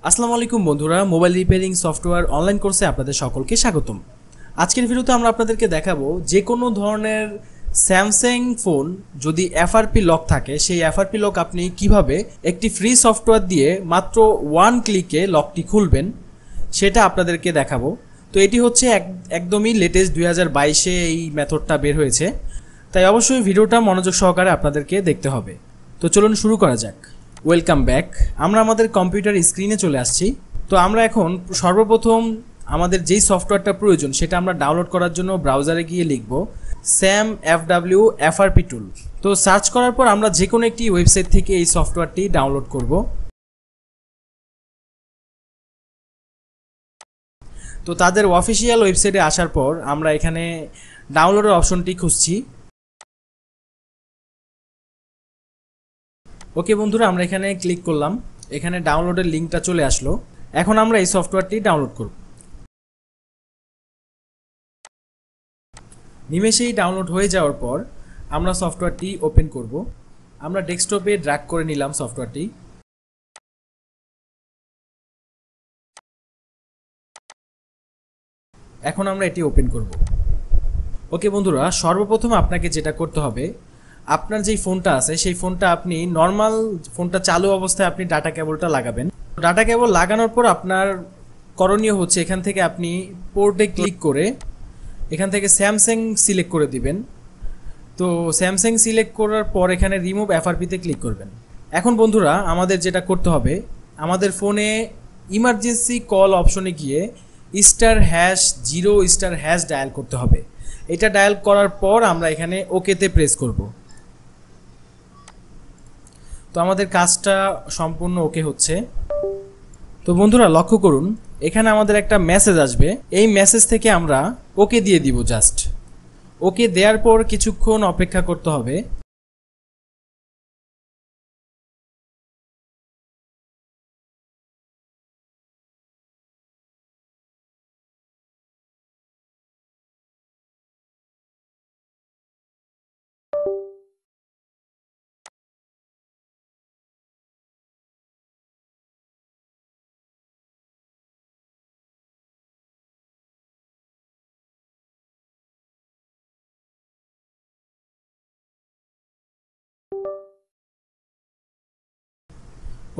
আসসালামু আলাইকুম বন্ধুরা, মোবাইল রিপেয়ারিং সফটওয়্যার অনলাইন কোর্সে আপনাদের সকলকে স্বাগতম। আজকের ভিডিওতে আমরা আপনাদেরকে দেখাবো যে কোনো ধরনের স্যামসাং ফোন যদি এফআরপি লক থাকে, সেই এফআরপি লক আপনি কিভাবে একটি ফ্রি সফটওয়্যার দিয়ে মাত্র 1 ক্লিকে লকটি খুলবেন সেটা আপনাদেরকে দেখাবো। তো এটি হচ্ছে একদমই লেটেস্ট 2022-এ এই মেথডটা বের হয়েছে, তাই অবশ্যই ভিডিওটা মনোযোগ সহকারে আপনাদেরকে দেখতে হবে। তো চলুন শুরু করা যাক। Welcome back. আমরা আমাদের কম্পিউটার স্ক্রিনে চলে আসছি। তো আমরা এখন সর্বপ্রথম আমাদের যেই সফটওয়্যারটা প্রয়োজন সেটা আমরা ডাউনলোড করার জন্য ব্রাউজারে গিয়ে লিখব samfw frp টুল। তো সার্চ করার পর আমরা যে কোনো একটি ওয়েবসাইট থেকে এই সফটওয়্যারটি ডাউনলোড করব। তো তাদের অফিসিয়াল ওয়েবসাইটে আসার পর আমরা এখানে ডাউনলোডের অপশনটি খুঁজছি। ওকে বন্ধুরা, আমরা এখানে ক্লিক করলাম, এখানে ডাউনলোডের লিঙ্কটা চলে আসলো। এখন আমরা এই সফটওয়্যারটি ডাউনলোড করব। নিমেষেই ডাউনলোড হয়ে যাওয়ার পর আমরা সফটওয়্যারটি ওপেন করব। আমরা ডেস্কটপে ড্র্যাগ করে নিলাম সফটওয়্যারটি। এখন আমরা এটি ওপেন করব। ওকে বন্ধুরা, সর্বপ্রথম আপনাকে যেটা করতে হবে, আপনার যেই ফোনটা আছে সেই ফোনটা আপনি নর্মাল ফোনটা চালু অবস্থায় আপনি ডাটা কেবলটা লাগাবেন। ডাটা কেবল লাগানোর পর আপনার করণীয় হচ্ছে এখান থেকে আপনি পোর্টে ক্লিক করে এখান থেকে স্যামসাং সিলেক্ট করে দিবেন। তো স্যামসাং সিলেক্ট করার পর এখানে রিমুভ এফআরপিতে ক্লিক করবেন। এখন বন্ধুরা আমাদের যেটা করতে হবে, আমাদের ফোনে ইমার্জেন্সি কল অপশনে গিয়ে *#0* ডায়াল করতে হবে। এটা ডায়াল করার পর আমরা এখানে ওকেতে প্রেস করব। তো আমাদের কাজটা সম্পূর্ণ ওকে হচ্ছে। তো বন্ধুরা লক্ষ্য করুন, এখানে আমাদের একটা মেসেজ আসবে। এই মেসেজ থেকে আমরা ওকে দিয়ে দিব। জাস্ট ওকে দেওয়ার পর কিছুক্ষণ অপেক্ষা করতে হবে।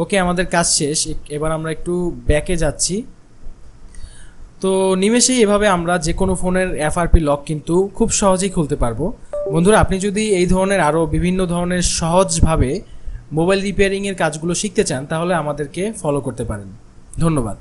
ওকে, আমাদের কাজ শেষ। এবার আমরা একটু ব্যাকে যাচ্ছি। তো নিমেষেই এভাবে আমরা যে কোনো ফোনের এফআরপি লক কিন্তু খুব সহজেই খুলতে পারবো। বন্ধুরা, আপনি যদি এই ধরনের আরও বিভিন্ন ধরনের সহজভাবে মোবাইল রিপেয়ারিংয়ের কাজগুলো শিখতে চান তাহলে আমাদেরকে ফলো করতে পারেন। ধন্যবাদ।